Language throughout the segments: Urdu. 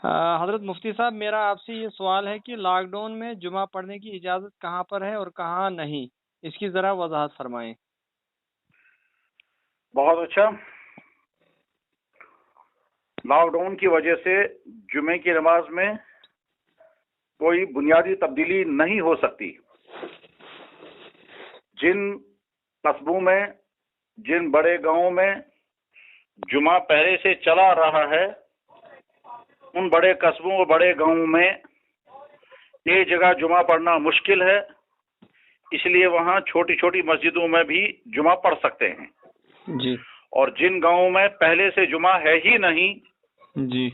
حضرت مفتی صاحب، میرا آپ سے یہ سوال ہے کہ لاک ڈاؤن میں جمعہ پڑھنے کی اجازت کہاں پر ہے اور کہاں نہیں، اس کی ذرا وضاحت فرمائیں۔ بہت اچھا۔ لاک ڈاؤن کی وجہ سے جمعے کی نماز میں کوئی بنیادی تبدیلی نہیں ہو سکتی۔ جن قصبوں میں، جن بڑے گاؤں میں جمعہ پہلے سے چلا رہا ہے، ان بڑے قصبوں اور بڑے گاؤں میں ایک جگہ جمعہ پڑھنا مشکل ہے، اس لیے وہاں چھوٹی چھوٹی مسجدوں میں بھی جمعہ پڑھ سکتے ہیں۔ جی اور جن گاؤں میں پہلے سے جمعہ ہے ہی نہیں، جی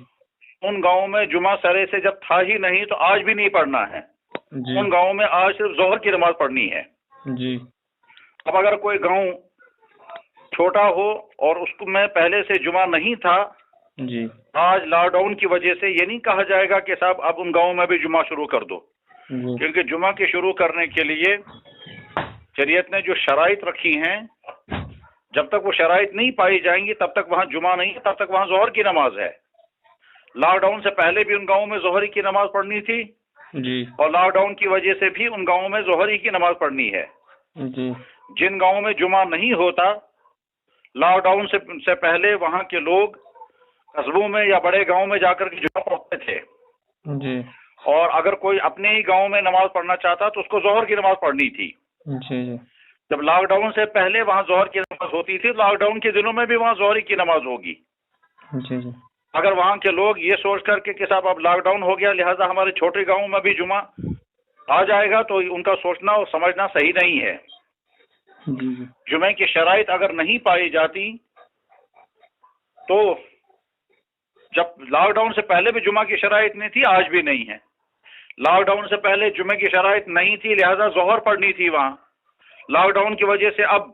ان گاؤں میں جمعہ سرے سے جب تھا ہی نہیں تو آج بھی نہیں پڑھنا ہے۔ جی ان گاؤں میں آج صرف ظہر کی نماز پڑھنی ہے۔ جی اب اگر کوئی گاؤں چھوٹا ہو اور اس میں پہلے سے جمعہ نہیں تھا، جی آج لاک ڈاؤن کی وجہ سے یہ نہیں کہا جائے گا کہ صاحب اب ان گاؤں میں بھی جمعہ شروع کر دو، جی کیونکہ جمعہ کے شروع کرنے کے لیے شریعت نے جو شرائط رکھی ہیں، جب تک وہ شرائط نہیں پائی جائیں گی تب تک وہاں جمعہ نہیں ہے، تب تک وہاں ظہر کی نماز ہے۔ لاک ڈاؤن سے پہلے بھی ان گاؤں میں ظہر کی نماز پڑھنی تھی، جی اور لاک ڈاؤن کی وجہ سے بھی ان گاؤں میں ظہر کی نماز پڑھنی ہے۔ جی جن گاؤں میں جمعہ نہیں ہوتا، لاک ڈاؤن سے پہلے وہاں کے لوگ قصبوں میں یا بڑے گاؤں میں جا کر کے جمعہ پڑھتے تھے، جی اور اگر کوئی اپنے ہی گاؤں میں نماز پڑھنا چاہتا تو اس کو ظہر کی نماز پڑھنی تھی۔ جی جی جب لاک ڈاؤن سے پہلے وہاں ظہر کی نماز ہوتی تھی، لاک ڈاؤن کے دنوں میں بھی وہاں ظہر کی نماز ہوگی۔ جی جی اگر وہاں کے لوگ یہ سوچ کر کے کہ صاحب اب لاک ڈاؤن ہو گیا لہٰذا ہمارے چھوٹے گاؤں میں بھی جمعہ آ جائے گا، تو ان کا سوچنا اور سمجھنا صحیح نہیں ہے۔ جی جی جمعے کی شرائط اگر نہیں پائی جاتی تو جب لاک ڈاؤن سے پہلے بھی جمعہ کی شرائط نہیں تھی، آج بھی نہیں ہے۔ لاک ڈاؤن سے پہلے جمعے کی شرائط نہیں تھی لہذا ظہر پڑھنی تھی وہاں۔ لاک ڈاؤن کی وجہ سے اب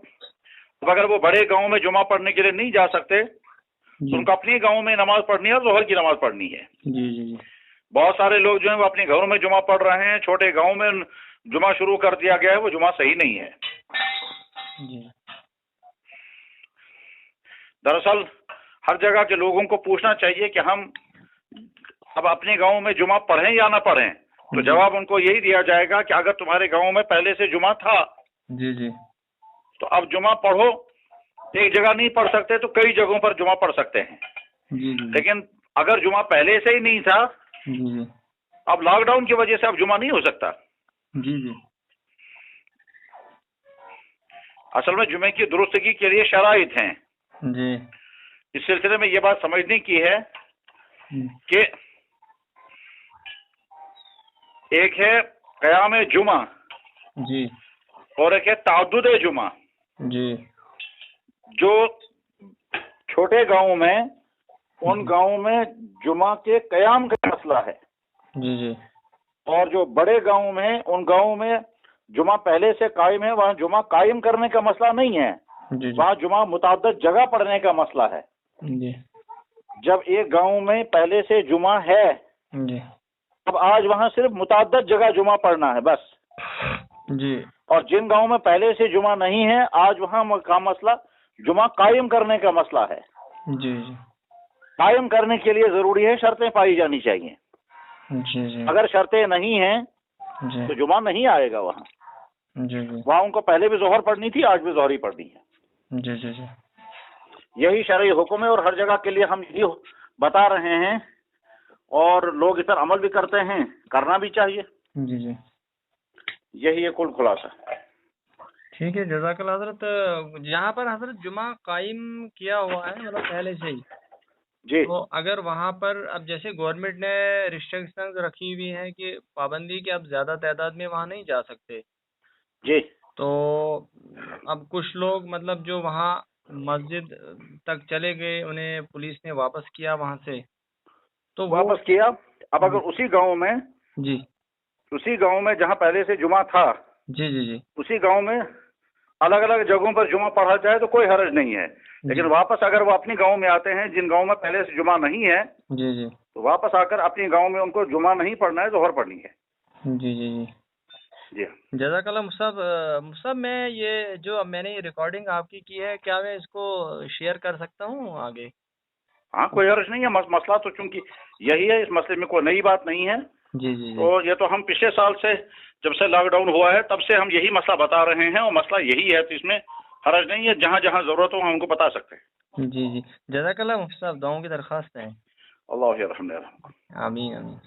اگر وہ بڑے گاؤں میں جمعہ پڑھنے کے لیے نہیں جا سکتے تو ان کو اپنے گاؤں میں نماز پڑھنی ہے اور ظہر کی نماز پڑھنی ہے۔ جی جی بہت سارے لوگ جو ہیں وہ اپنے گھروں میں جمعہ پڑھ رہے ہیں، چھوٹے گاؤں میں جمعہ شروع کر دیا گیا ہے، وہ جمعہ صحیح نہیں ہے۔ جی دراصل ہر جگہ کے لوگوں کو پوچھنا چاہیے کہ ہم اب اپنے گاؤں میں جمعہ پڑھیں یا نہ پڑھیں، تو جواب ان کو یہی دیا جائے گا کہ اگر تمہارے گاؤں میں پہلے سے جمعہ تھا جی جی تو اب جمعہ پڑھو۔ ایک جگہ نہیں پڑھ سکتے تو کئی جگہوں پر جمعہ پڑھ سکتے ہیں، جی لیکن اگر جمعہ پہلے سے ہی نہیں تھا، جی اب لاک ڈاؤن کی وجہ سے اب جمعہ نہیں ہو سکتا۔ جی جی اصل میں جمعے کی درستگی کے لیے شرائط ہیں۔ جی اس سلسلے میں یہ بات سمجھنے کی ہے کہ ایک ہے قیام جمعہ جی اور ایک ہے تعدد جمعہ۔ جی جو چھوٹے گاؤں میں، ان گاؤں میں جمعہ کے قیام کا مسئلہ ہے، جی جی اور جو بڑے گاؤں میں، ان گاؤں میں جمعہ پہلے سے قائم ہے، وہاں جمعہ قائم کرنے کا مسئلہ نہیں ہے، جی وہاں جمعہ متعدد جگہ پڑھنے کا مسئلہ ہے۔ جی جب ایک گاؤں میں پہلے سے جمعہ ہے، جی اب آج وہاں صرف متعدد جگہ جمعہ پڑھنا ہے بس۔ جی اور جن گاؤں میں پہلے سے جمعہ نہیں ہے، آج وہاں کا مسئلہ جمعہ قائم کرنے کا مسئلہ ہے۔ جی جی قائم کرنے کے لیے ضروری ہے شرطیں پائی جانی چاہیے۔ جی جی اگر شرطیں نہیں ہیں جی تو جمعہ نہیں آئے گا وہاں۔ جی جی وہاں ان کو پہلے بھی ظہر پڑھنی تھی، آج بھی ظہر ہی پڑھنی ہے۔ جی جی جی یہی شرعی حکم ہے، اور ہر جگہ کے لیے ہم یہی بتا رہے ہیں، اور لوگ اس پر عمل بھی کرتے ہیں، کرنا بھی چاہیے۔ جی جی یہی ہے کل خلاصہ۔ ٹھیک ہے، جزاک اللہ حضرت۔ یہاں پر حضرت جمعہ قائم کیا ہوا ہے مطلب پہلے سے ہی، جی تو اگر وہاں پر اب جیسے گورنمنٹ نے ریسٹرکشنز رکھی ہوئی ہیں کہ پابندی کہ اب زیادہ تعداد میں وہاں نہیں جا سکتے، جی تو اب کچھ لوگ مطلب جو وہاں مسجد تک چلے گئے، انہیں پولیس نے واپس کیا وہاں سے، تو وہ واپس کیا۔ اب اگر اسی گاؤں میں، جی اسی گاؤں میں جہاں پہلے سے جمعہ تھا، جی جی جی اسی گاؤں میں الگ الگ جگہوں پر جمعہ پڑھا جائے تو کوئی حرج نہیں ہے، لیکن واپس اگر وہ اپنی گاؤں میں آتے ہیں جن گاؤں میں پہلے سے جمعہ نہیں ہے، جی جی تو واپس آ کر اپنی گاؤں میں ان کو جمعہ نہیں پڑھنا ہے، ظہر پڑھنی ہے۔ جی جی جی جی جزاک اللہ مصعب۔ مصعب، میں یہ جو اب میں نے یہ ریکارڈنگ آپ کی ہے، کیا میں اس کو شیئر کر سکتا ہوں آگے؟ ہاں کوئی حرج نہیں ہے. مسئلہ تو چونکہ یہی ہے, اس مسئلے میں کوئی نئی بات نہیں ہے. جی جی جی تو یہ تو ہم پچھلے سال سے جب سے لاک ڈاؤن ہوا ہے تب سے ہم یہی مسئلہ بتا رہے ہیں, اور مسئلہ یہی ہے, تو اس میں حرج نہیں ہے. جہاں جہاں ضرورت ہو ہم کو بتا سکتے ہیں. جی جی. جزاک اللہ مفتی صاحب, دعاؤں کی درخواست ہے. اللہ یرحم. آمین آمین.